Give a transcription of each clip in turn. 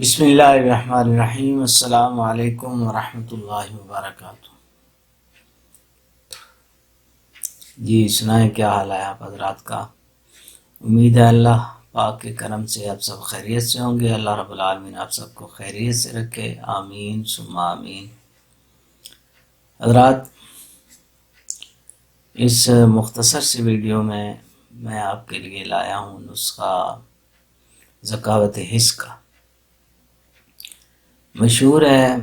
بسم اللہ الرحمن الرحیم۔ السلام علیکم ورحمۃ اللہ وبرکاتہ۔ جی سنائیں، کیا حال ہے آپ حضرات کا؟ امید ہے اللہ پاک کے کرم سے آپ سب خیریت سے ہوں گے۔ اللہ رب العالمین آپ سب کو خیریت سے رکھے، آمین ثم آمین۔ حضرات، اس مختصر سی ویڈیو میں آپ کے لیے لایا ہوں نسخہ ذکاوت حس کا۔ مشہور ہے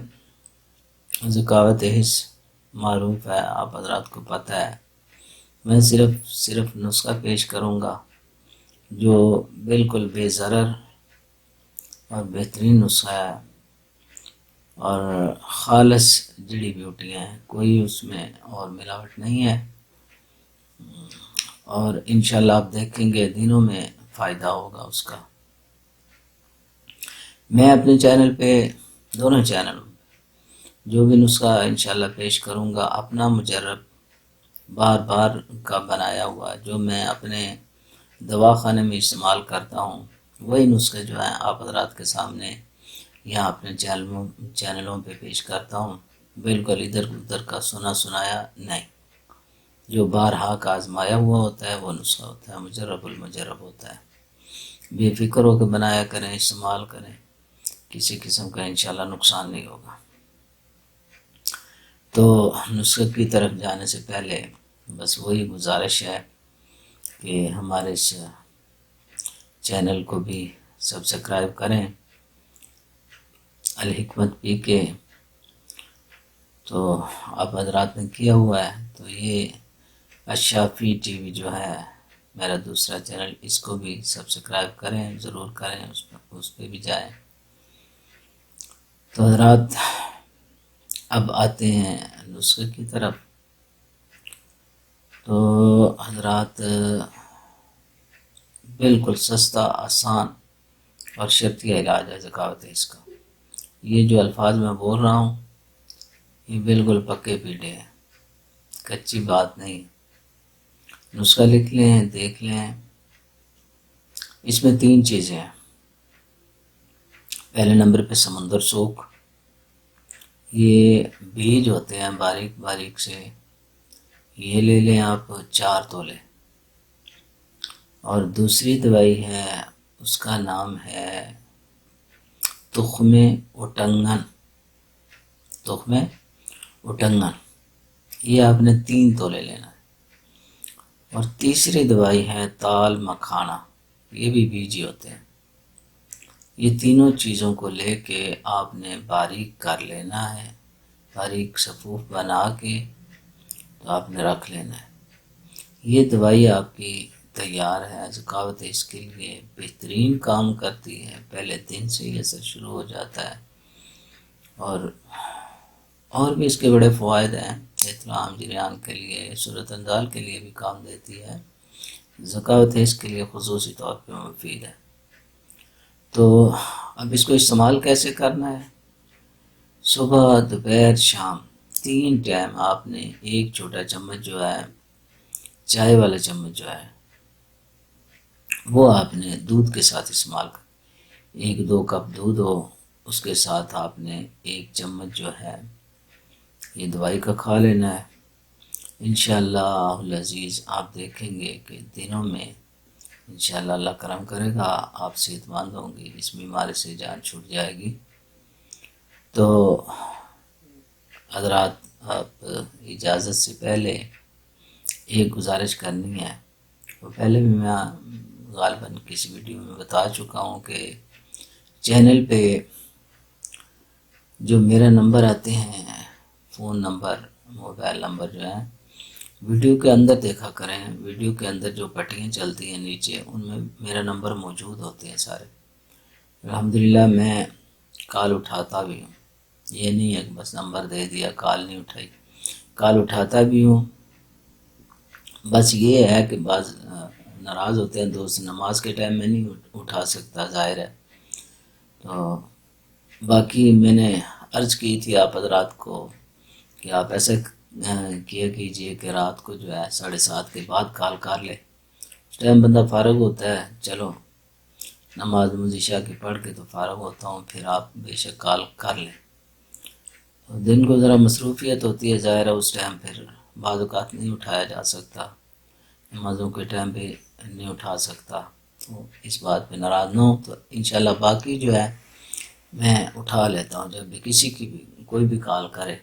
ذکاوت حس، معروف ہے، آپ حضرات کو پتہ ہے۔ میں صرف نسخہ پیش کروں گا جو بالکل بے ضرر اور بہترین نسخہ ہے، اور خالص جڑی بیوٹی ہیں، کوئی اس میں اور ملاوٹ نہیں ہے، اور انشاءاللہ آپ دیکھیں گے دنوں میں فائدہ ہوگا اس کا۔ میں اپنے چینل پہ، دونوں چینلوں جو بھی نسخہ انشاءاللہ پیش کروں گا، اپنا مجرب بار کا بنایا ہوا جو میں اپنے دواخانے میں استعمال کرتا ہوں، وہی نسخے جو ہیں آپ حضرات کے سامنے یہاں اپنے چینلوں پہ پیش کرتا ہوں۔ بالکل ادھر ادھر کا سنا سنایا نہیں، جو بارہا کا آزمایا ہوا ہوتا ہے وہ نسخہ ہوتا ہے، مجرب المجرب ہوتا ہے۔ بے فکر ہو کے بنایا کریں، استعمال کریں، کسی قسم کا انشاءاللہ نقصان نہیں ہوگا۔ تو نسخے کی طرف جانے سے پہلے بس وہی گزارش ہے کہ ہمارے اس چینل کو بھی سبسکرائب کریں، الحکمت پی کے۔ تو آپ حضرات نے کیا ہوا ہے تو یہ اشافی ٹی وی جو ہے میرا دوسرا چینل، اس کو بھی سبسکرائب کریں، ضرور کریں، اس پہ بھی جائیں۔ تو حضرات اب آتے ہیں نسخے کی طرف۔ تو حضرات بالکل سستا، آسان اور شرطیہ علاج ہے ذکاوت حس کا۔ یہ جو الفاظ میں بول رہا ہوں یہ بالکل پکے پیٹے ہیں، کچی بات نہیں۔ نسخہ لکھ لیں، دیکھ لیں۔ اس میں 3 چیزیں ہیں۔ پہلے نمبر پہ سمندر سوکھ، یہ بیج ہوتے ہیں باریک باریک سے، یہ لے لیں آپ 4 تولے۔ اور دوسری دوائی ہے، اس کا نام ہے تخم اٹنگن، تخم اٹنگن، یہ آپ نے 3 تولے لینا ہے۔ اور تیسری دوائی ہے تال مکھانا، یہ بھی بیجی ہوتے ہیں۔ یہ تینوں چیزوں کو لے کے آپ نے باریک کر لینا ہے، باریک صفوف بنا کے تو آپ نے رکھ لینا ہے۔ یہ دوائی آپ کی تیار ہے ذکاوت حس کے لیے، بہترین کام کرتی ہے، پہلے دن سے ہی اثر شروع ہو جاتا ہے، اور بھی اس کے بڑے فوائد ہیں، احتلام جریان کے لیے، صورت اندال کے لیے بھی کام دیتی ہے، ذکاوت حس کے لیے خصوصی طور پہ مفید ہے۔ تو اب اس کو استعمال کیسے کرنا ہے؟ صبح، دوپہر، شام، 3 ٹائم آپ نے 1 چھوٹا چمچ جو ہے، چائے والا چمچ جو ہے، وہ آپ نے دودھ کے ساتھ استعمال کر، 1-2 کپ دودھ ہو، اس کے ساتھ آپ نے 1 چمچ جو ہے یہ دوائی کا کھا لینا ہے۔ انشاءاللہ العزیز آپ دیکھیں گے کہ دنوں میں انشاءاللہ اللہ کرم کرے گا، آپ صحت مند ہوں گی، اس بیماری سے جان چھوٹ جائے گی۔ تو حضرات آپ اجازت سے پہلے ایک گزارش کرنی ہے، وہ پہلے بھی میں غالباً کسی ویڈیو میں بتا چکا ہوں کہ چینل پہ جو میرا نمبر آتے ہیں، فون نمبر، موبائل نمبر جو ہیں، ویڈیو کے اندر دیکھا کریں، ویڈیو کے اندر جو پٹیاں چلتی ہیں نیچے، ان میں میرا نمبر موجود ہوتے ہیں سارے۔ الحمدللہ میں کال اٹھاتا بھی ہوں، یہ نہیں ہے کہ بس نمبر دے دیا کال نہیں اٹھائی، کال اٹھاتا بھی ہوں۔ بس یہ ہے کہ بعض ناراض ہوتے ہیں دوست، نماز کے ٹائم میں نہیں اٹھا سکتا، ظاہر ہے۔ تو باقی میں نے عرض کی تھی آپ حضرات کو کہ آپ ایسے کیا کیجئے کہ رات کو جو ہے 7:30 کے بعد کال کر لے، اس ٹائم بندہ فارغ ہوتا ہے، چلو نماز عشاء کی پڑھ کے تو فارغ ہوتا ہوں، پھر آپ بے شک کال کر لیں۔ دن کو ذرا مصروفیت ہوتی ہے، ظاہر ہے اس ٹائم پھر بعض اوقات نہیں اٹھایا جا سکتا، نمازوں کے ٹائم پہ نہیں اٹھا سکتا، تو اس بات پہ ناراض نہ ہو، تو انشاءاللہ باقی جو ہے میں اٹھا لیتا ہوں جب بھی کسی کی بھی کوئی بھی کال کرے۔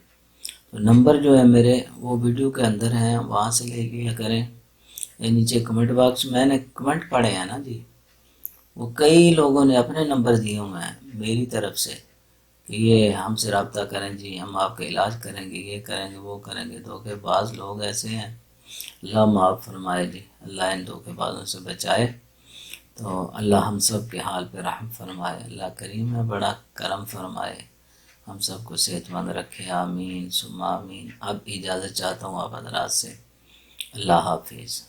تو نمبر جو ہے میرے وہ ویڈیو کے اندر ہیں، وہاں سے لے لیا کریں، یا نیچے کمنٹ باکس میں نے کمنٹ پڑھے ہیں نا جی، وہ کئی لوگوں نے اپنے نمبر دیے ہوئے ہیں میری طرف سے کہ یہ ہم سے رابطہ کریں جی، ہم آپ کا علاج کریں گے، یہ کریں گے، وہ کریں گے۔ دھوکے باز لوگ ایسے ہیں، اللہ معاف فرمائے جی، اللہ ان دھوکے بازوں سے بچائے۔ تو اللہ ہم سب کے حال پہ رحم فرمائے، اللہ کریم ہے، بڑا کرم فرمائے، ہم سب کو صحت مند رکھے، آمین ثم آمین۔ اب اجازت چاہتا ہوں آپ حضرات سے، اللہ حافظ۔